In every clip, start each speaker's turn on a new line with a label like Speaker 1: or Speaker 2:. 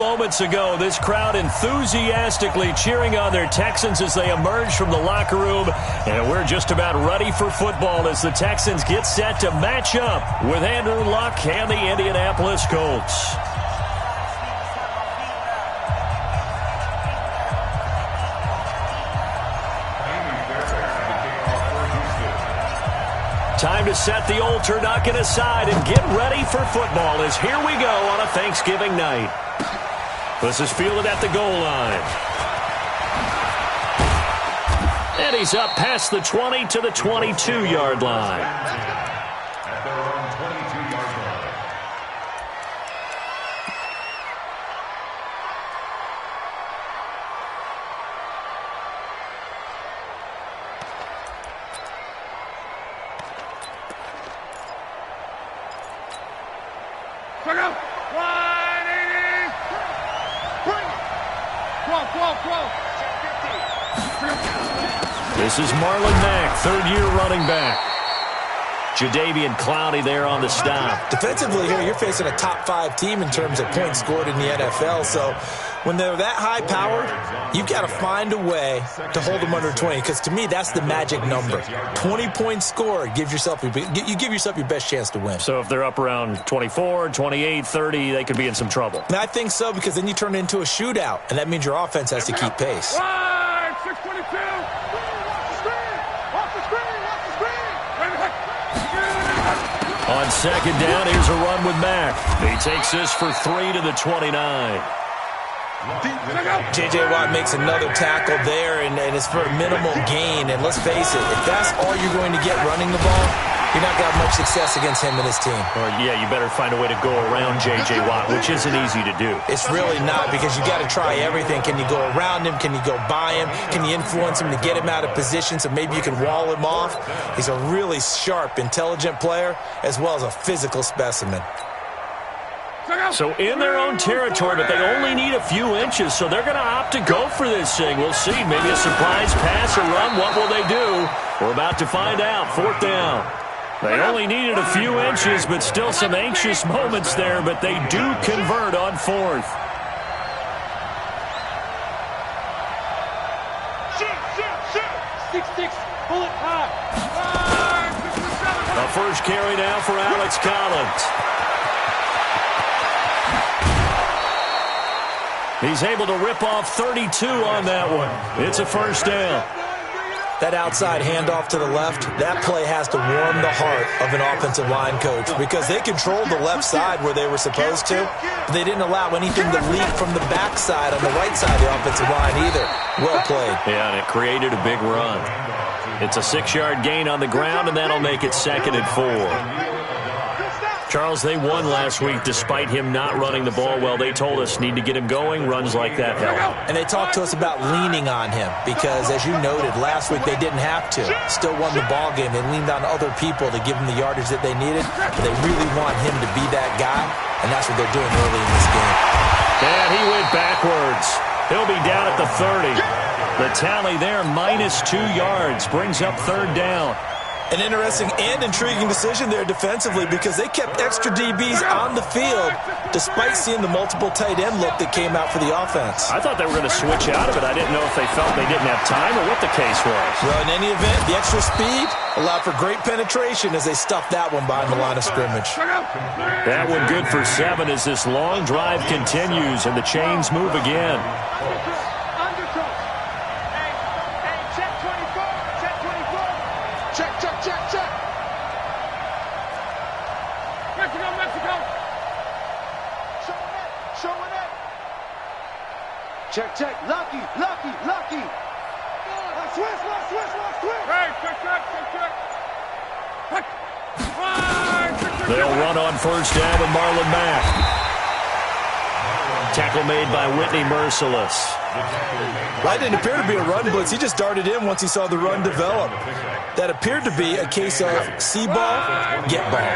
Speaker 1: Moments ago, this crowd enthusiastically cheering on their Texans as they emerge from the locker room. And we're just about ready for football as the Texans get set to match up with Andrew Luck and the Indianapolis Colts. Time to set the old turducken aside and get ready for football as here we go on a Thanksgiving night. This is fielded at the goal line. And he's up past the 20 to the 22-yard line.
Speaker 2: At their own 22-yard line.
Speaker 3: Check out. 180.
Speaker 1: This is Marlon Mack, third-year running back. Jadeveon Clowney there on the stop.
Speaker 4: Defensively here, you're facing a top-5 team in terms of points scored in the NFL. So when they're that high-powered, you've got to find a way to hold them under 20. Because to me, that's the magic number. 20 points scored, you give yourself your best chance to win.
Speaker 1: So if they're up around 24, 28, 30, they could be in some trouble.
Speaker 4: And I think so, because then you turn it into a shootout, and that means your offense has to keep pace.
Speaker 3: 622.
Speaker 1: On second down, here's a run with Mack. He takes this for 3 to the 29.
Speaker 4: J.J. Watt makes another tackle there, and it's for a minimal gain. And let's face it, if that's all you're going to get running the ball, you're not going to have much success against him and his team.
Speaker 1: Or, yeah, you better find a way to go around J.J. Watt, which isn't easy to do.
Speaker 4: It's really not, because you got to try everything. Can you go around him? Can you go by him? Can you influence him to get him out of position so maybe you can wall him off? He's a really sharp, intelligent player, as well as a physical specimen.
Speaker 1: So in their own territory, but they only need a few inches, so they're going to opt to go for this thing. We'll see. Maybe a surprise pass or run. What will they do? We're about to find out. Fourth down. They only needed a few inches, but still some anxious moments there, but they do convert on fourth. A first carry now for Alex Collins. He's able to rip off 32 on that one. It's a first down.
Speaker 4: That outside handoff to the left, that play has to warm the heart of an offensive line coach, because they controlled the left side where they were supposed to, but they didn't allow anything to leak from the backside on the right side of the offensive line either. Well played.
Speaker 1: Yeah, and it created a big run. It's a 6-yard gain on the ground, and that'll make it 2nd and 4. Charles, they won last week despite him not running the ball well. They told us need to get him going. Runs like that help.
Speaker 4: And they talked to us about leaning on him because, as you noted, last week they didn't have to. Still won the ball game. They leaned on other people to give them the yardage that they needed. But they really want him to be that guy, and that's what they're doing early in this game.
Speaker 1: And he went backwards. He'll be down at the 30. The tally there, -2 yards, brings up 3rd down.
Speaker 4: An interesting and intriguing decision there defensively, because they kept extra DBs on the field despite seeing the multiple tight end look that came out for the offense.
Speaker 1: I thought they were going to switch out of it. I didn't know if they felt they didn't have time or what the case was.
Speaker 4: Well, in any event, the extra speed allowed for great penetration as they stuffed that one behind the line of scrimmage.
Speaker 1: That one good for 7 as this long drive continues and the chains move again.
Speaker 3: Check. Lucky. Swiss. Hey, check.
Speaker 1: They'll run on first down with Marlon Mack. Tackle made by Whitney Merciless.
Speaker 4: That didn't appear to be a run blitz. He just darted in once he saw the run develop. That appeared to be a case of see ball, get ball.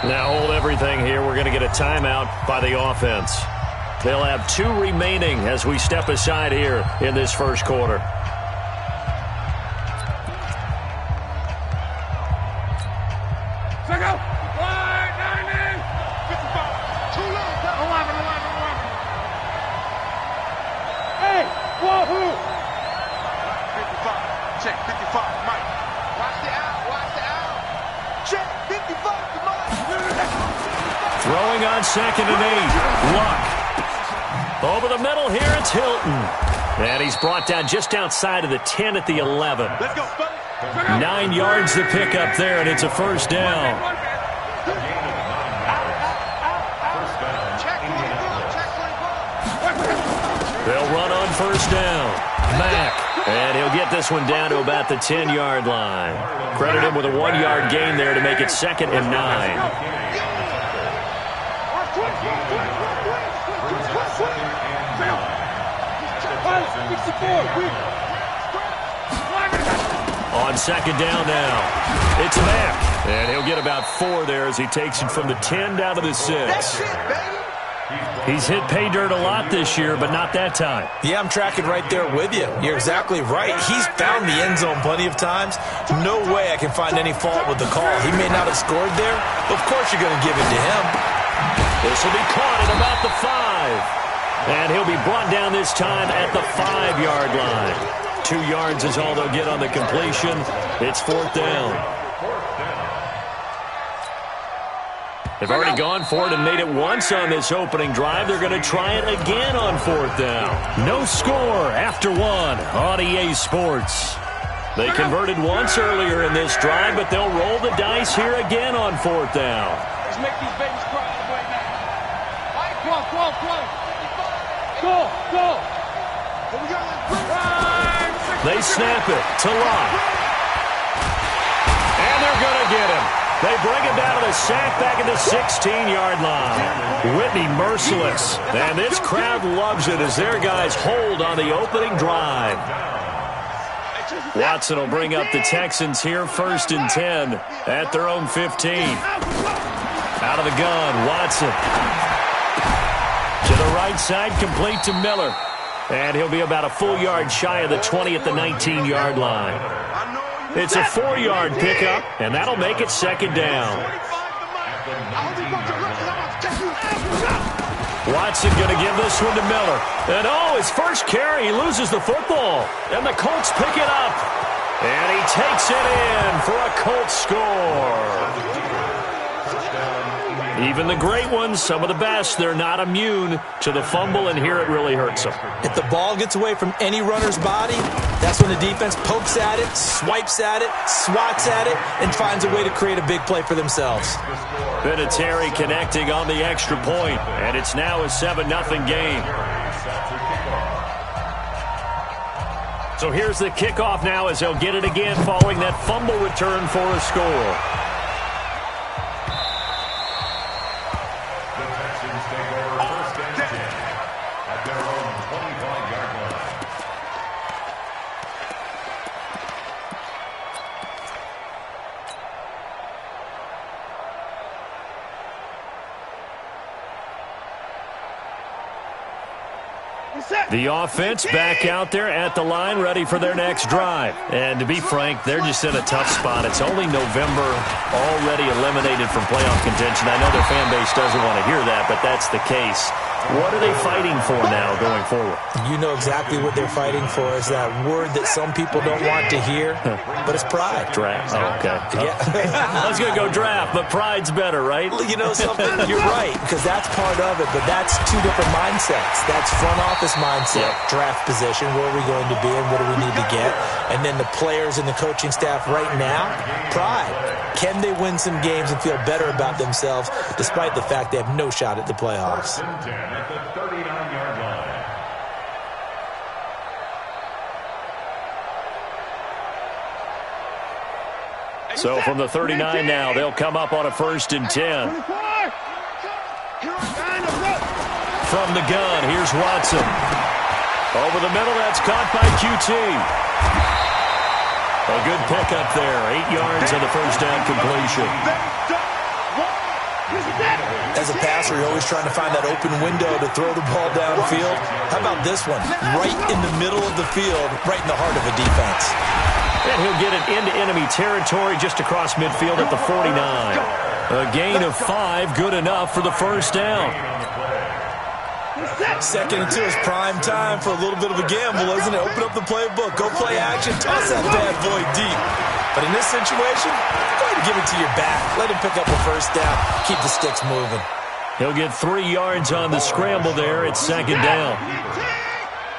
Speaker 1: Now hold everything here. We're going to get a timeout by the offense. They'll have 2 remaining as we step aside here in this first quarter.
Speaker 3: Check out. 190.
Speaker 1: Throwing on 2nd and 8. Luck. Over the middle here, it's Hilton. And he's brought down just outside of the 10 at the 11.
Speaker 3: Let's go.
Speaker 1: 9 yards to pick up there, and it's a first down. They'll run on first down. Mack. And he'll get this one down to about the 10-yard line. Credit him with a 1-yard gain there to make it 2nd and 9. On 2nd down now, it's Mack. And he'll get about 4 there as he takes it from the 10 down to the 6. He's hit pay dirt a lot this year, but not that time.
Speaker 4: Yeah, I'm tracking right there with you. You're exactly right. He's found the end zone plenty of times. No way I can find any fault with the call. He may not have scored there, but of course you're going to give it to him.
Speaker 1: This will be caught at about the 5. And he'll be brought down this time at the 5-yard line. 2 yards is all they'll get on the completion. It's 4th down. They've already gone for it and made it once on this opening drive. They're going to try it again on 4th down. No score after 1 on EA Sports. They converted once earlier in this drive, but they'll roll the dice here again on 4th down.
Speaker 3: Let's make these babies cry all the way now. Go.
Speaker 1: They snap it to Locke. And they're going to get him. They bring him down to the sack back at the 16-yard line. Whitney merciless. And this crowd loves it as their guys hold on the opening drive. Watson will bring up the Texans here 1st and 10 at their own 15. Out of the gun, Watson. To the right side, complete to Miller. And he'll be about a full yard shy of the 20 at the 19-yard line. It's a 4-yard pickup, and that'll make it 2nd down. Watson going to give this one to Miller. And his first carry, he loses the football. And the Colts pick it up. And he takes it in for a Colts score. Even the great ones, some of the best, they're not immune to the fumble, and here it really hurts them.
Speaker 4: If the ball gets away from any runner's body, that's when the defense pokes at it, swipes at it, swats at it, and finds a way to create a big play for themselves.
Speaker 1: Vinatieri connecting on the extra point, and it's now a 7-0 game. So here's the kickoff now as they'll get it again following that fumble return for a score. The offense back out there at the line, ready for their next drive. And to be frank, they're just in a tough spot. It's only November, already eliminated from playoff contention. I know their fan base doesn't want to hear that, but that's the case. What are they fighting for now going forward?
Speaker 4: You know exactly what they're fighting for. Is that word that some people don't want to hear, but it's pride.
Speaker 1: Draft. Oh, okay.
Speaker 4: Yeah.
Speaker 1: I was going to go draft, but pride's better, right?
Speaker 4: You know something? You're right, because that's part of it, but that's 2 different mindsets. That's front office mindset, draft position, where are we going to be and what do we need to get? And then the players and the coaching staff right now, pride. Can they win some games and feel better about themselves despite the fact they have no shot at the playoffs?
Speaker 2: At the 39-yard line.
Speaker 1: So from the 39 now, they'll come up on a 1st and 10. From the gun, here's Watson. Over the middle, that's caught by QT. A good pickup there. 8 yards on the first down completion.
Speaker 4: As a passer, you're always trying to find that open window to throw the ball downfield. How about this one? Right in the middle of the field, right in the heart of a defense.
Speaker 1: And he'll get it into enemy territory just across midfield at the 49. A gain of 5, good enough for the first down.
Speaker 4: 2nd and 2 is prime time for a little bit of a gamble, isn't it? Open up the playbook, go play action, toss that bad boy deep. But in this situation, go ahead and give it to your back. Let him pick up a first down, keep the sticks moving.
Speaker 1: He'll get 3 yards on the scramble there. It's second down.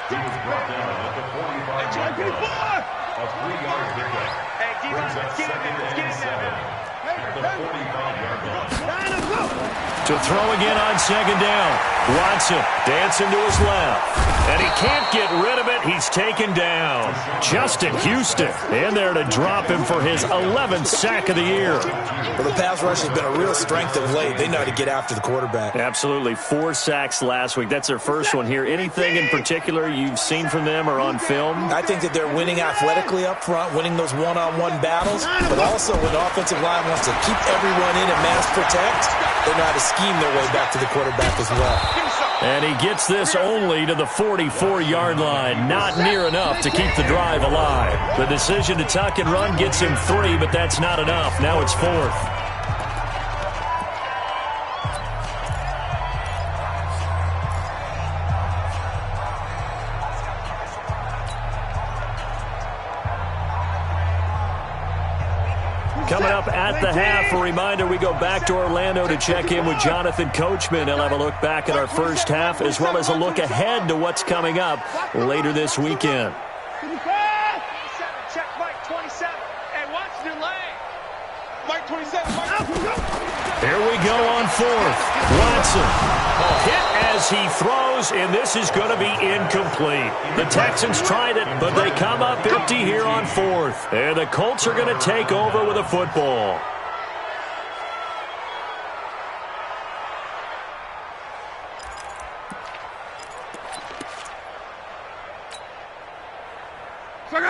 Speaker 2: He was brought down at the 45-yard line. A 3-yard pickup. Brings up second and 7 at the 45-yard line.
Speaker 1: To throw again on second down. Watson dancing to his left. And he can't get rid of it. He's taken down. Justin Houston in there to drop him for his 11th sack of the year.
Speaker 4: Well, the pass rush has been a real strength of late. They know how to get after the quarterback.
Speaker 1: Absolutely. 4 sacks last week. That's their first one here. Anything in particular you've seen from them or on film?
Speaker 4: I think that they're winning athletically up front, winning those one-on-one battles, but also when the offensive line wants to keep everyone in and mass protect, they know how to scheme their way back to the quarterback as well.
Speaker 1: And he gets this only to the 44-yard line. Not near enough to keep the drive alive. The decision to tuck and run gets him 3, but that's not enough. Now it's 4th. Coming up at the half, a reminder, we go back to Orlando to check in with Jonathan Coachman. He'll have a look back at our first half as well as a look ahead to what's coming up later this weekend.
Speaker 3: Check Mike 27. Hey, watch your lane. Mike 27.
Speaker 1: Here we go on 4th. Watson. Hit as he throws, and this is going to be incomplete. The Texans tried it, but they come up empty here on 4th. And the Colts are going to take over with a football.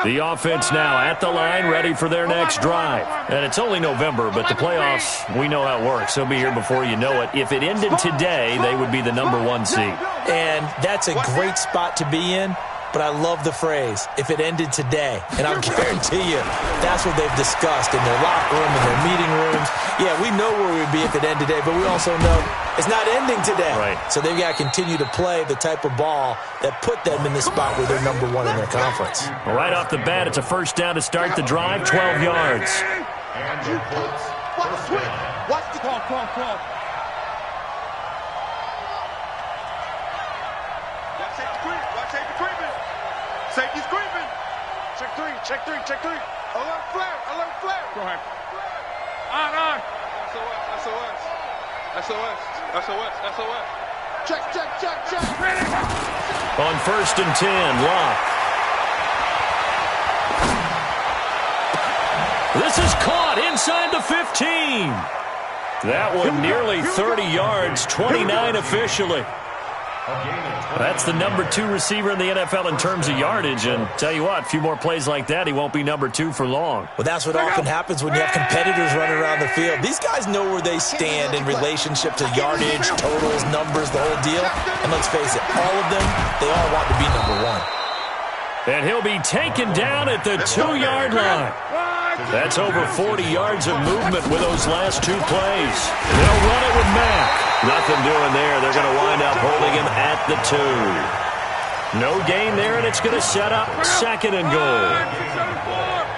Speaker 1: The offense now at the line, ready for their next drive. And it's only November, but the playoffs, we know how it works. They'll be here before you know it. If it ended today, they would be the #1 seed.
Speaker 4: And that's a great spot to be in. But I love the phrase, if it ended today. And I'll guarantee you, that's what they've discussed in their locker room, in their meeting rooms. Yeah, we know where we'd be if it ended today, but we also know it's not ending today.
Speaker 1: Right.
Speaker 4: So they've got to continue to play the type of ball that put them in the spot where they're #1 in their conference.
Speaker 1: Well, right off the bat, it's a first down to start the drive, 12 yards.
Speaker 2: And the Colts first down.
Speaker 3: Watch the call. Safety's creeping. Check three. Alert flare. Go ahead. On. SOS. Check.
Speaker 1: On 1st and 10, Locke. This is caught inside the 15. That one nearly 30 yards, 29 officially. That's the #2 receiver in the NFL in terms of yardage. And tell you what, a few more plays like that, he won't be #2 for long.
Speaker 4: Well, that's what often happens when you have competitors running around the field. These guys know where they stand in relationship to yardage, totals, numbers, the whole deal. And let's face it, all of them, they all want to be #1.
Speaker 1: And he'll be taken down at the 2-yard line. That's over 40 yards of movement with those last 2 plays. They'll run it with Mack. Nothing doing there. They're going to wind up holding him at the 2. No gain there, and it's going to set up 2nd and goal.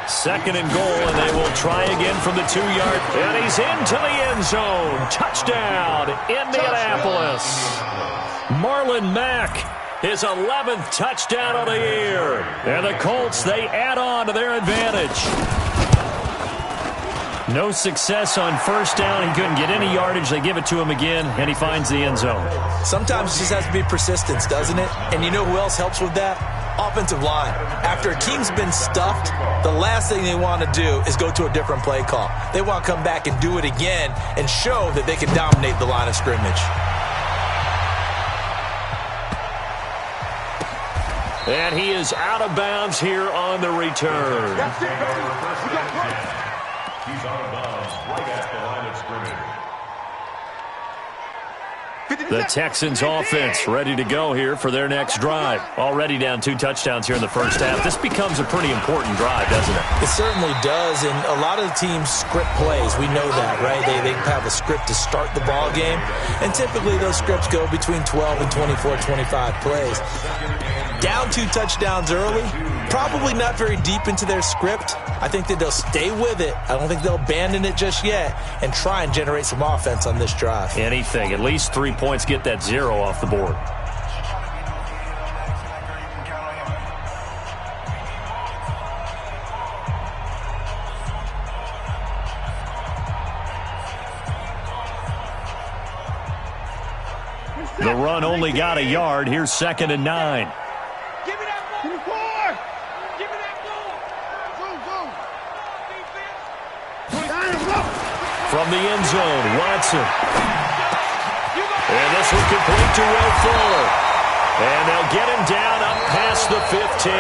Speaker 1: 2nd and goal, and they will try again from the 2-yard. And he's into the end zone. Touchdown, Indianapolis. Marlon Mack, his 11th touchdown of the year. And the Colts, they add on to their advantage. No success on first down. He couldn't get any yardage. They give it to him again, and he finds the end zone.
Speaker 4: Sometimes it just has to be persistence, doesn't it? And you know who else helps with that? Offensive line. After a team's been stuffed, the last thing they want to do is go to a different play call. They want to come back and do it again and show that they can dominate the line of scrimmage.
Speaker 1: And he is out of bounds here on the return.
Speaker 2: He's out of bounds right at the line of scrimmage.
Speaker 1: The Texans offense ready to go here for their next drive. Already down 2 touchdowns here in the first half. This becomes a pretty important drive, doesn't it?
Speaker 4: It certainly does, and a lot of the teams script plays. We know that, right? They have a script to start the ball game, and typically those scripts go between 12 and 24, 25 plays. Down 2 touchdowns early, probably not very deep into their script. I think that they'll stay with it. I don't think they'll abandon it just yet and try and generate some offense on this drive.
Speaker 1: Anything. At least 3 points, get that 0 off the board. The run only got a yard. Here's 2nd and 9.
Speaker 3: Give me that ball. Give me that ball.
Speaker 1: From the end zone, Watson. And this one complete to Will Fuller. And they'll get him down up past the 15.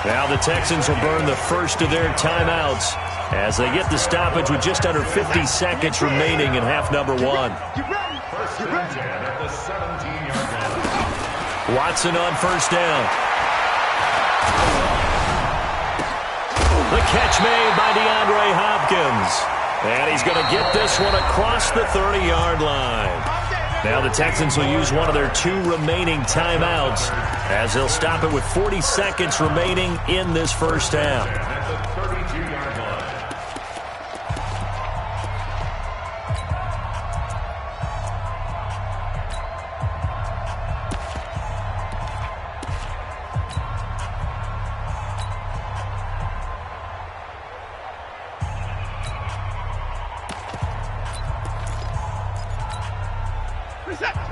Speaker 1: Now the Texans will burn the first of their timeouts as they get the stoppage with just under 50 seconds remaining in half number 1. Watson on first down. The catch made by DeAndre Hopkins. And he's going to get this one across the 30-yard line. Now the Texans will use one of their 2 remaining timeouts as they'll stop it with 40 seconds remaining in this first half.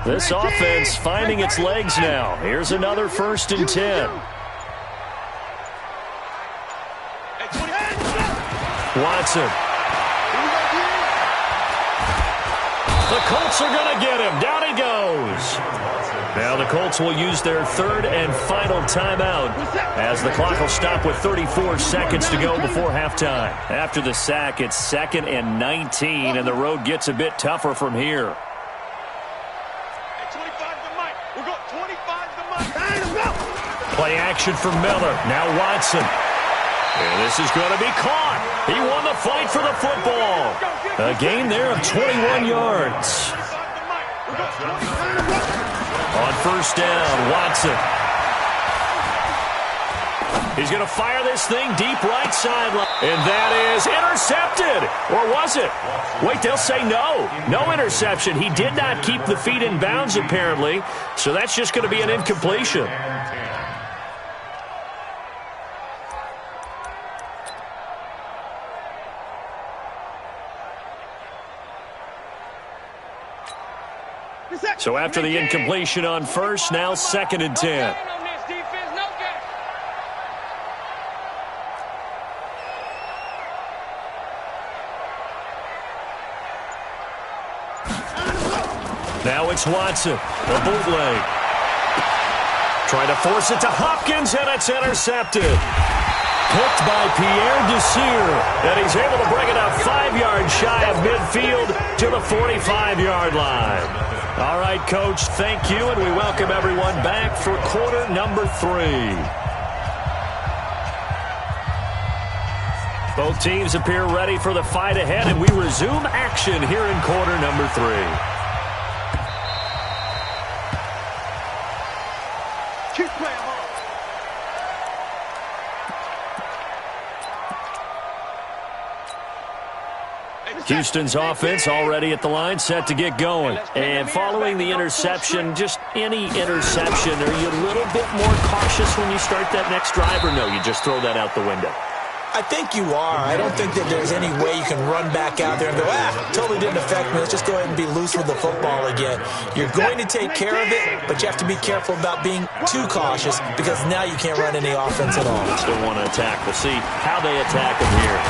Speaker 1: This offense finding its legs now. Here's another 1st and 10. Watson. The Colts are going to get him. Down he goes. Now the Colts will use their 3rd and final timeout as the clock will stop with 34 seconds to go before halftime. After the sack, it's 2nd and 19, and the road gets a bit tougher from here. Play action for Miller. Now Watson. And this is going to be caught. He won the fight for the football. A gain there of 21 yards. On first down, Watson. He's going to fire this thing deep right sideline. And that is intercepted. Or was it? Wait, they'll say no. No interception. He did not keep the feet in bounds, apparently. So that's just going to be an incompletion. So after the incompletion on first, now 2nd and 10. Now it's Watson, the bootleg. Trying to force it to Hopkins, and it's intercepted. Picked by Pierre Desir, and he's able to bring it up 5 yards shy of midfield to the 45-yard line. All right, Coach, thank you, and we welcome everyone back for quarter number 3. Both teams appear ready for the fight ahead, and we resume action here in quarter number 3.
Speaker 3: Keep playing hard.
Speaker 1: Houston's offense already at the line, set to get going. And following the interception, just any interception, are you a little bit more cautious when you start that next drive, or no, you just throw that out the window?
Speaker 4: I think you are. I don't think that there's any way you can run back out there and go, totally didn't affect me. Let's just go ahead and be loose with the football again. You're going to take care of it, but you have to be careful about being too cautious because now you can't run any offense at all.
Speaker 1: Still want to attack. We'll see how they attack him here.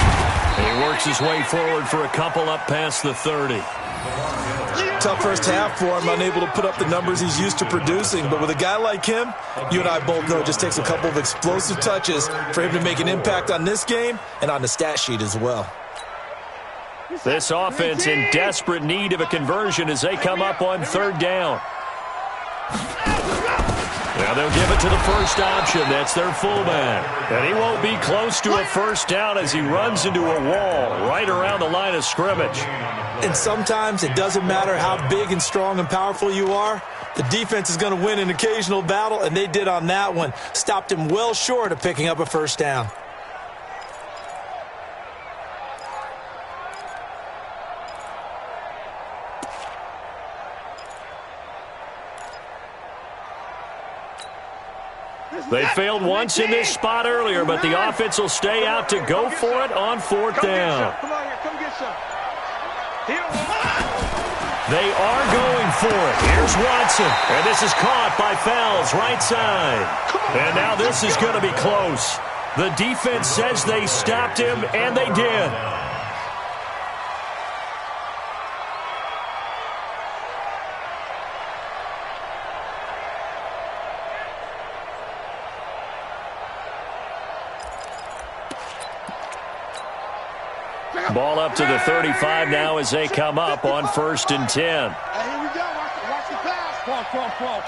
Speaker 1: And he works his way forward for a couple up past the 30.
Speaker 4: Tough first half for him, unable to put up the numbers he's used to producing. But with a guy like him, you and I both know it just takes a couple of explosive touches for him to make an impact on this game and on the stat sheet as well.
Speaker 1: This offense in desperate need of a conversion as they come up on 3rd down. Now they'll give it to the first option. That's their fullback. And he won't be close to a first down as he runs into a wall right around the line of scrimmage.
Speaker 4: And sometimes it doesn't matter how big and strong and powerful you are. The defense is going to win an occasional battle, and they did on that one. Stopped him well short of picking up a first down.
Speaker 1: They failed once in this spot earlier, but the offense will stay out to go for it on fourth down.
Speaker 3: Come on here, come get some.
Speaker 1: They are going for it. Here's Watson, and this is caught by Fells, right side. And now this is going to be close. The defense says they stopped him, and they did. Ball up to the 35 now as they come up on 1st and 10.
Speaker 3: Hey, here we go. Watch the pass. Cross.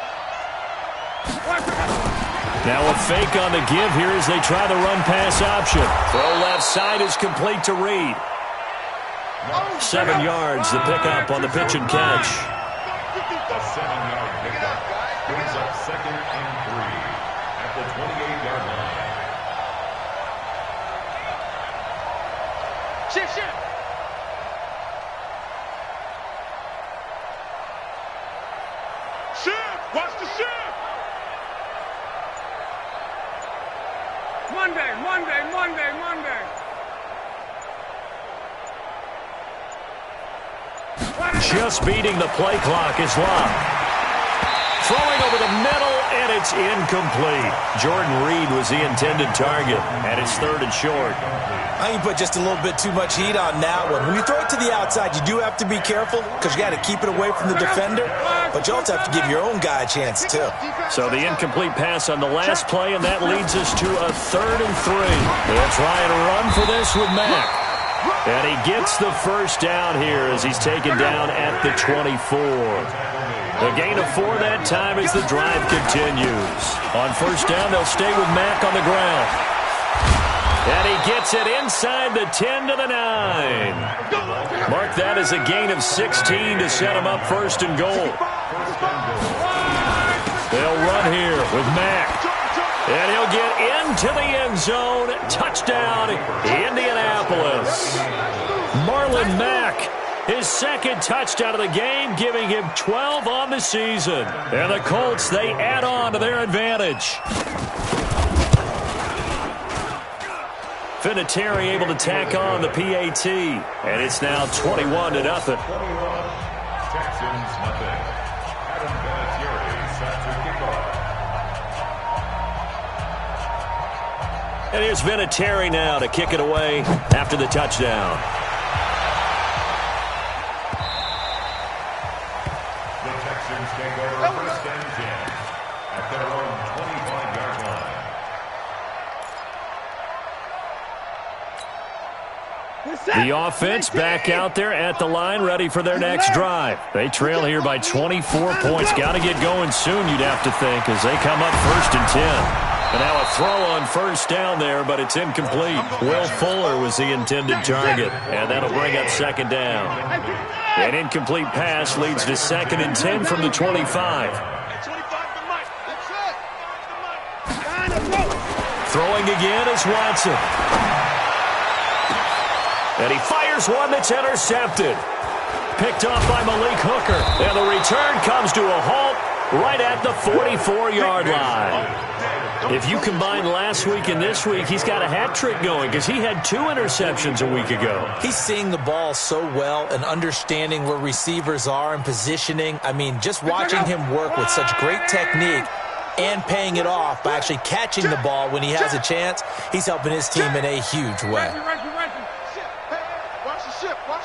Speaker 1: Now a fake on the give here as they try the run-pass option. Throw left side is complete to Reed. 7 yards, the pickup on the pitch and catch.
Speaker 2: A 7-yard pickup brings up 2nd and 3 at the 28-yard line.
Speaker 3: Shit. Watch the shit. Monday.
Speaker 1: Just beating the play clock is Love. Throwing over the middle, and it's incomplete. Jordan Reed was the intended target, and it's 3rd and short.
Speaker 4: I think you put just a little bit too much heat on that one. When you throw it to the outside, you do have to be careful because you got to keep it away from the defender, but you also have to give your own guy a chance, too.
Speaker 1: So the incomplete pass on the last play, and that leads us to a 3rd and 3. They'll try and run for this with Mack. And he gets the first down here as he's taken down at the 24. A gain of 4 that time as the drive continues. On 1st down, they'll stay with Mack on the ground. And he gets it inside the 10 to the 9. Mark that as a gain of 16 to set him up 1st and goal. They'll run here with Mack. And he'll get into the end zone. Touchdown, Indianapolis. Marlon Mack, his 2nd touchdown of the game, giving him 12 on the season. And the Colts, they add on to their advantage. Vinatieri able to tack on the PAT. And it's now 21-0.
Speaker 2: Texans nothing. Adam Vinatieri sets the kickoff.
Speaker 1: And here's Vinatieri now to kick it away after the touchdown.
Speaker 2: The Texans take over 1st and 10 at their own 25-yard line.
Speaker 1: The offense back out there at the line, ready for their next drive. They trail here by 24 points. Got to get going soon, you'd have to think, as they come up 1st and 10. And now a throw on 1st down there, but it's incomplete. Will Fuller was the intended target, and that'll bring up 2nd down. An incomplete pass leads to 2nd and 10 from the 25. Throwing again is Watson. And he fires one that's intercepted. Picked off by Malik Hooker. And the return comes to a halt right at the 44-yard line. If you combine last week and this week, he's got a hat trick going because he had 2 interceptions a week ago.
Speaker 4: He's seeing the ball so well and understanding where receivers are and positioning. I mean, just watching him work with such great technique and paying it off by actually catching the ball when he has a chance, he's helping his team in a huge way.
Speaker 3: Watch the ship. 40,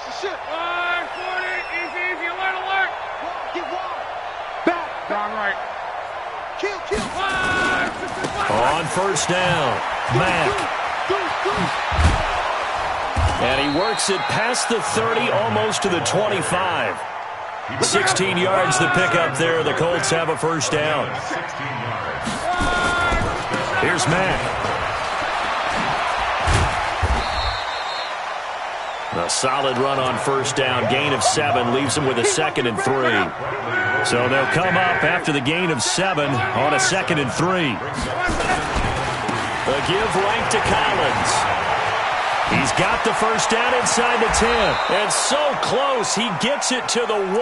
Speaker 3: easy, alert. Get wide. Back. Down right. Kill.
Speaker 1: On 1st down, Mack. And he works it past the 30, almost to the 25. 16 yards to pick up there. The Colts have a 1st down. Here's Mack. A solid run on first down. Gain of 7 leaves them with a 2nd and 3. So they'll come up after the gain of 7 on a 2nd and 3. A give right to Collins. He's got the first down inside the 10. And so close, he gets it to the 1.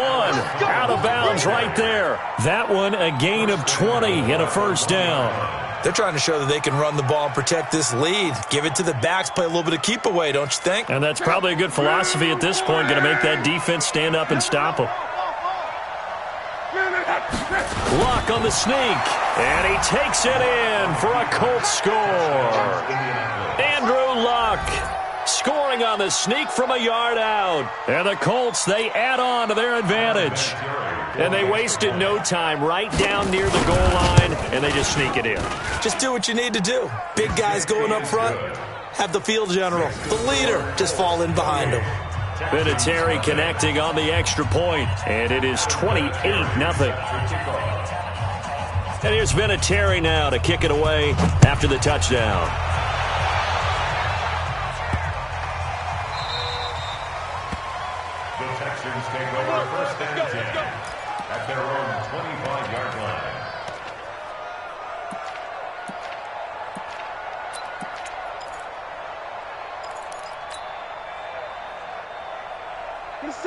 Speaker 1: Out of bounds right there. That one a gain of 20 and a first down.
Speaker 4: They're trying to show that they can run the ball and protect this lead. Give it to the backs, play a little bit of keep away, don't you think?
Speaker 1: And that's probably a good philosophy at this point, going to make that defense stand up and stop them. Luck on the sneak, and he takes it in for a Colts score. Andrew Luck scoring on the sneak from a yard out. And the Colts, they add on to their advantage. And they wasted no time right down near the goal line, and they just sneak it in.
Speaker 4: Just do what you need to do. Big guys going up front, have the field general, the leader, just fall in behind him.
Speaker 1: Vinatieri connecting on the extra point, and it is 28-0. And here's Vinatieri now to kick it away after the touchdown.
Speaker 2: The Texans take over first and 10 at their own 25-yard line.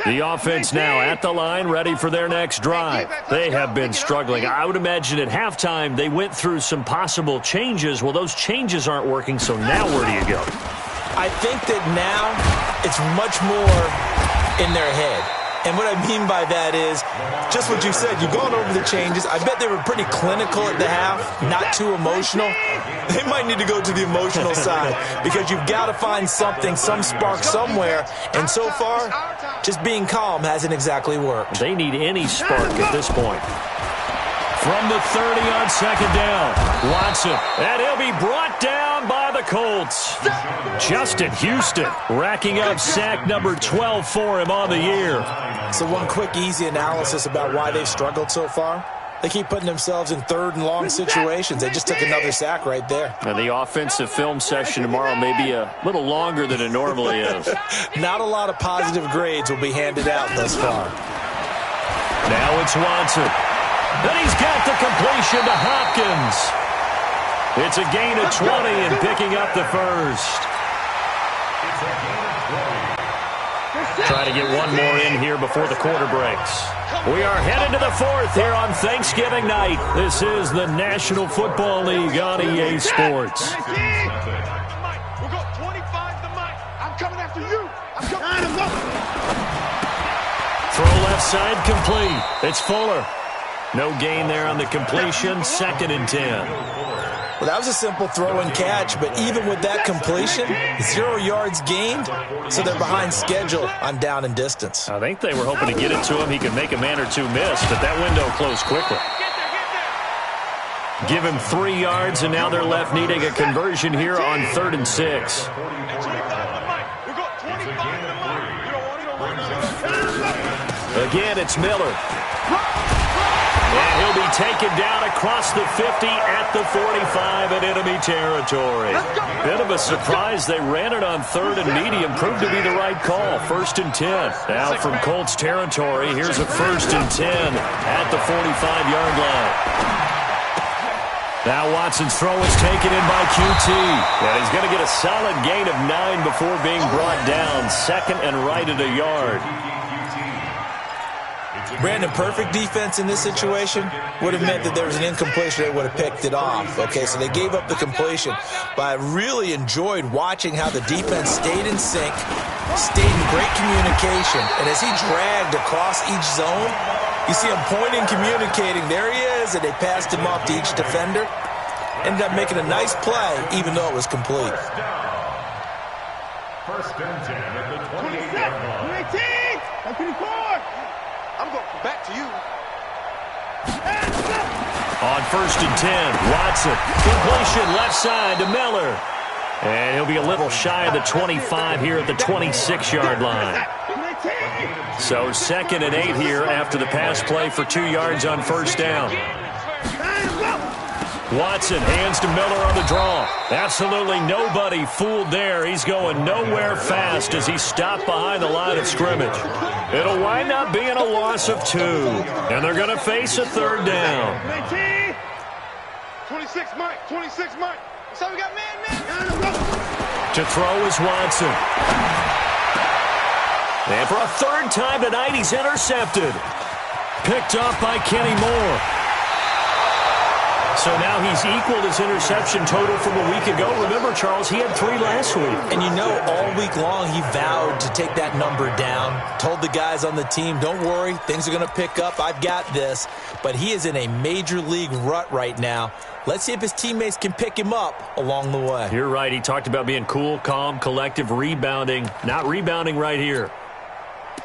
Speaker 1: The offense now at the line, ready for their next drive. They have been struggling. I would imagine at halftime they went through some possible changes. Well, those changes aren't working, so now where do you go?
Speaker 4: I think that now it's much more in their head. And what I mean by that is just what you said. You've gone over the changes. I bet they were pretty clinical at the half, not too emotional. They might need to go to the emotional side because you've got to find something, some spark somewhere. And so far, just being calm hasn't exactly worked.
Speaker 1: They need any spark at this point. From the 30 on second down, Watson, and he'll be brought down by the Colts. Justin Houston racking up sack number 12 for him on the year.
Speaker 4: So one quick, easy analysis about why they've struggled so far. They keep putting themselves in third and long situations. They just took another sack right there.
Speaker 1: And the offensive film session tomorrow may be a little longer than it normally is.
Speaker 4: Not a lot of positive grades will be handed out thus far.
Speaker 1: Now it's Watson. And he's got the completion to Hopkins. It's a gain of 20 and picking up the first. Trying to get one more in here before the quarter breaks. We are headed to the fourth here on Thanksgiving night. This is the National Football League on EA Sports.
Speaker 3: We'll go 25 to Mike. I'm coming after you. I'm coming.
Speaker 1: Throw left side complete. It's Fuller. No gain there on the completion. 2nd and 10.
Speaker 4: Well, that was a simple throw and catch, but even with that completion, 0 yards gained, so they're behind schedule on down and distance.
Speaker 1: I think they were hoping to get it to him. He could make a man or two miss, but that window closed quickly. Give him 3 yards, and now they're left needing a conversion here on 3rd and 6. Again, it's Miller. And he'll be taken down across the 50 at the 45 in enemy territory. Bit of a surprise. They ran it on 3rd and medium. Proved to be the right call. 1st and 10. Now from Colts territory, here's a 1st and 10 at the 45-yard line. Now Watson's throw is taken in by QT. And he's going to get a solid gain of 9 before being brought down. 2nd and right at a yard.
Speaker 4: Brandon, perfect defense in this situation would have meant that there was an incompletion. They would have picked it off. Okay, so they gave up the completion. But I really enjoyed watching how the defense stayed in sync, stayed in great communication. And as he dragged across each zone, you see him pointing, communicating. There he is, and they passed him off to each defender. Ended up making a nice play, even though it was complete.
Speaker 2: 1st and 10 at the 28-yard line.
Speaker 3: 24. I'm going back to you.
Speaker 1: On 1st and 10, Watson. Completion left side to Miller. And he'll be a little shy of the 25 here at the 26-yard line. So 2nd and 8 here after the pass play for 2 yards on 1st down. Watson hands to Miller on the draw. Absolutely nobody fooled there. He's going nowhere fast as he stopped behind the line of scrimmage. It'll wind up being a loss of 2, and they're going to face a 3rd down.
Speaker 3: 26, Mike. 26, Mike. So we got man.
Speaker 1: To throw is Watson. And for a 3rd time tonight, he's intercepted. Picked up by Kenny Moore. So now he's equaled his interception total from a week ago. Remember, Charles, he had 3 last week.
Speaker 4: And you know, all week long he vowed to take that number down. Told the guys on the team, don't worry, things are going to pick up. I've got this. But he is in a major league rut right now. Let's see if his teammates can pick him up along the way.
Speaker 1: You're right. He talked about being cool, calm, collective, rebounding. Not rebounding right here.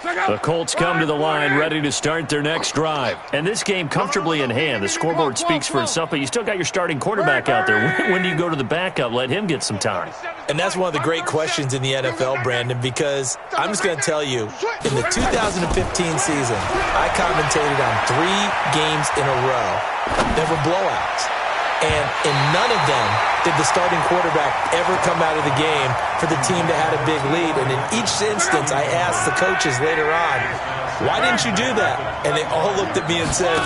Speaker 1: The Colts come to the line ready to start their next drive. And this game comfortably in hand. The scoreboard speaks for itself, but you still got your starting quarterback out there. When do you go to the backup? Let him get some time.
Speaker 4: And that's one of the great questions in the NFL, Brandon, because I'm just going to tell you, in the 2015 season, I commentated on 3 games in a row that were blowouts. And in none of them did the starting quarterback ever come out of the game for the team that had a big lead. And in each instance, I asked the coaches later on, why didn't you do that? And they all looked at me and said,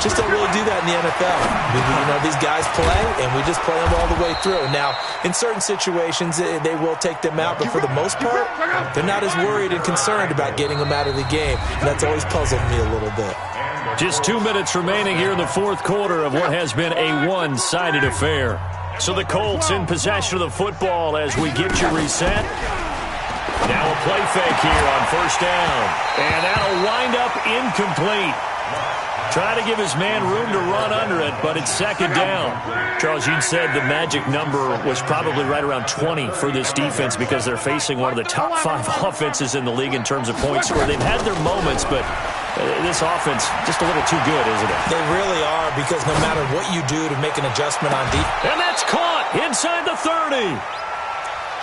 Speaker 4: just don't really do that in the NFL. You know, these guys play, and we just play them all the way through. Now, in certain situations, they will take them out, but for the most part, they're not as worried and concerned about getting them out of the game. And that's always puzzled me a little bit.
Speaker 1: Just 2 minutes remaining here in the 4th quarter of what has been a one-sided affair. So the Colts in possession of the football as we get you reset. Now a play fake here on 1st down. And that'll wind up incomplete. Try to give his man room to run under it, but it's 2nd down. Charles, you'd said the magic number was probably right around 20 for this defense because they're facing one of the top 5 offenses in the league in terms of points scored. They've had their moments, but this offense just a little too good, isn't it?
Speaker 4: They really are, because no matter what you do to make an adjustment on defense.
Speaker 1: And that's caught inside the 30.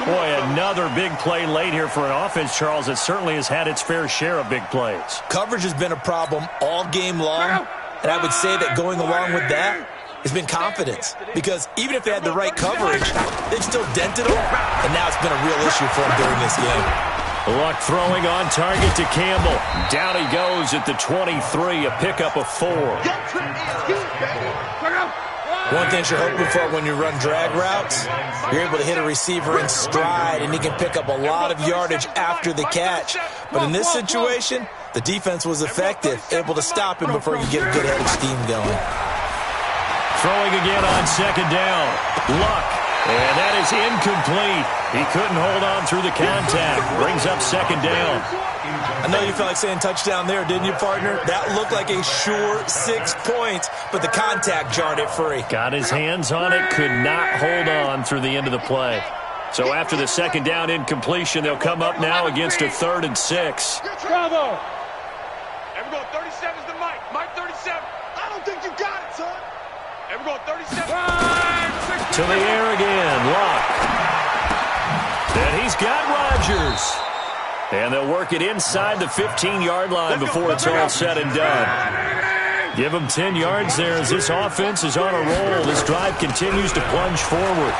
Speaker 1: Boy, another big play late here for an offense, Charles, that certainly has had its fair share of big plays.
Speaker 4: Coverage has been a problem all game long, and I would say that going along with that has been confidence, because even if they had the right coverage, they've still dented them, and now it's been a real issue for them during this game.
Speaker 1: Luck throwing on target to Campbell. Down he goes at the 23, a pickup of 4.
Speaker 4: One thing you're hoping for when you run drag routes, you're able to hit a receiver in stride, and he can pick up a lot of yardage after the catch. But in this situation, the defense was effective, able to stop him before he could get a good head of steam going.
Speaker 1: Throwing again on 2nd down. Luck. And that is incomplete. He couldn't hold on through the contact. Brings up 2nd down.
Speaker 4: I know you felt like saying touchdown there, didn't you, partner? That looked like a sure 6 points, but the contact jarred it free.
Speaker 1: Got his hands on it, could not hold on through the end of the play. So after the 2nd down incompletion, they'll come up now against a 3rd and 6.
Speaker 3: Bravo! And we're going 37's the Mike. Mike 37. I don't think you got it, son. And we're going 37.
Speaker 1: To the air again, Luck. And he's got Rodgers. And they'll work it inside the 15-yard line before it's all said and done. Give them 10 yards there as this offense is on a roll. This drive continues to plunge forward.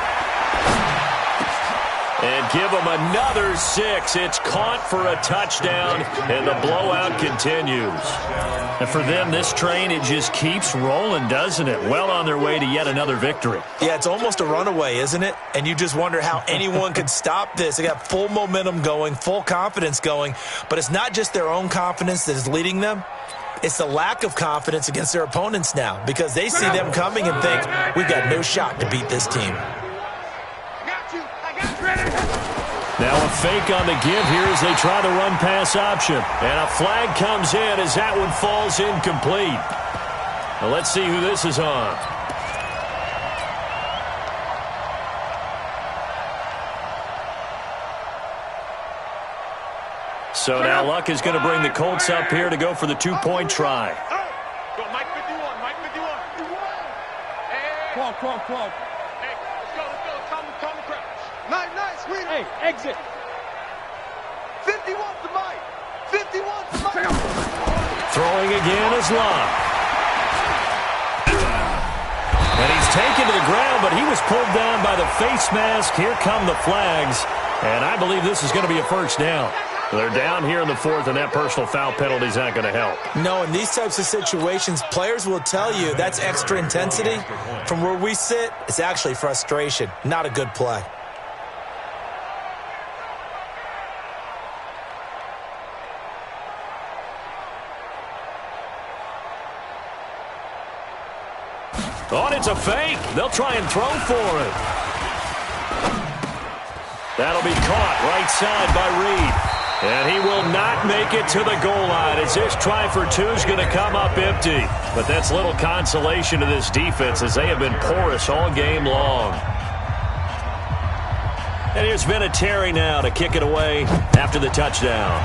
Speaker 1: And give them another 6. It's caught for a touchdown, and the blowout continues. And for them, this train, it just keeps rolling, doesn't it? Well on their way to yet another victory.
Speaker 4: Yeah, it's almost a runaway, isn't it? And you just wonder how anyone could stop this. They got full momentum going, full confidence going. But it's not just their own confidence that is leading them. It's the lack of confidence against their opponents now, because they see them coming and think, we've got no shot to beat this team.
Speaker 1: Now a fake on the give here as they try the run-pass option. And a flag comes in as that one falls incomplete. Now let's see who this is on. So now Luck is going to bring the Colts up here to go for the 2-point try.
Speaker 3: Go, Mike 51, Mike 51. Hey. Come on. Hey, let's go. Calm the crowd. Nice, sweet. Hey, exit. 51 to Mike. 51 to Mike.
Speaker 1: Throwing again is Luck. And he's taken to the ground, but he was pulled down by the face mask. Here come the flags. And I believe this is going to be a first down. They're down here in the fourth, and that personal foul penalty is not going to help.
Speaker 4: No, in these types of situations, players will tell you that's extra intensity. From where we sit, it's actually frustration. Not a good play.
Speaker 1: Oh, and it's a fake. They'll try and throw for it. That'll be caught right side by Reed. And he will not make it to the goal line as this try for two is going to come up empty. But that's little consolation to this defense as they have been porous all game long. And here's Vinatieri now to kick it away after the touchdown.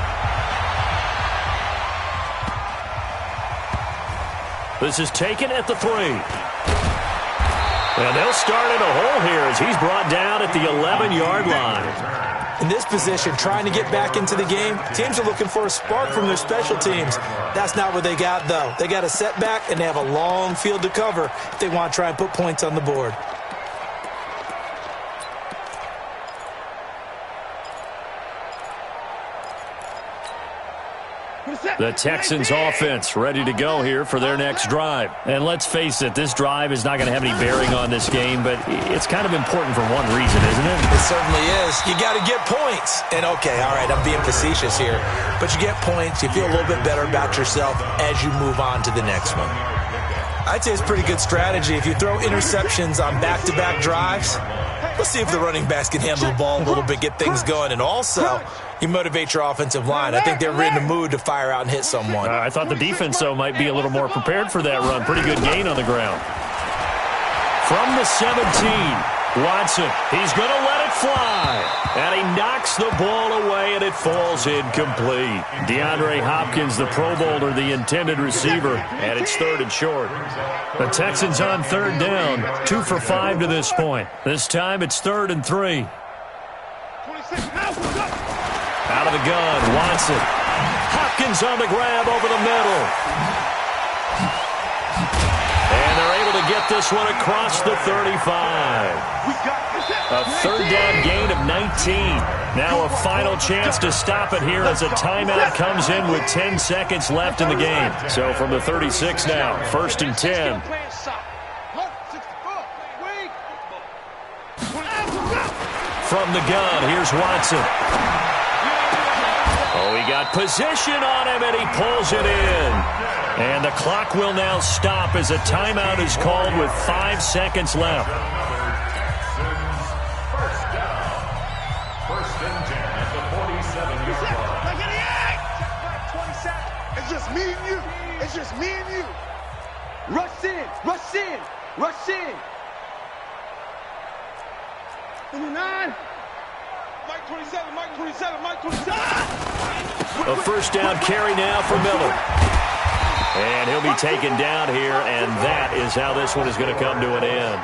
Speaker 1: This is taken at the 3. And they'll start in a hole here as he's brought down at the 11-yard line.
Speaker 4: In this position, trying to get back into the game, teams are looking for a spark from their special teams. That's not what they got, though. They got a setback, and they have a long field to cover if they want to try and put points on the board.
Speaker 1: The Texans offense ready to go here for their next drive. And let's face it, this drive is not going to have any bearing on this game, but it's kind of important for one reason, isn't it?
Speaker 4: It certainly is. You got to get points. And, okay, all right, I'm being facetious here. But you get points, you feel a little bit better about yourself as you move on to the next one. I'd say it's a pretty good strategy. If you throw interceptions on back-to-back drives, let's see if the running backs can handle the ball a little bit, get things going. And also, you motivate your offensive line. I think they're in the mood to fire out and hit someone.
Speaker 1: I thought the defense, though, might be a little more prepared for that run. Pretty good gain on the ground. From the 17, Watson. He's going to let it fly. And he knocks the ball away, and it falls incomplete. DeAndre Hopkins, the Pro Bowler, the intended receiver, and it's 3rd and short. The Texans on 3rd down, 2 for 5 to this point. This time it's 3rd and 3. Out of the gun, Watson. Hopkins on the grab over the middle. And they're able to get this one across the 35. A 3rd down gain of 19. Now a final chance to stop it here as a timeout comes in with 10 seconds left in the game. So from the 36 now, 1st and 10. From the gun, here's Watson. Oh, he got position on him, and he pulls it in. And the clock will now stop as a timeout is called with 5 seconds left.
Speaker 2: First and 10 at the 47-yard line.
Speaker 3: It's just me and you. It's just me and you. Rush in, rush in, rush in. 29. Mike 27, Mike 27, Mike 27.
Speaker 1: A first down carry now for Miller. And he'll be taken down here, and that is how this one is going to come to an end.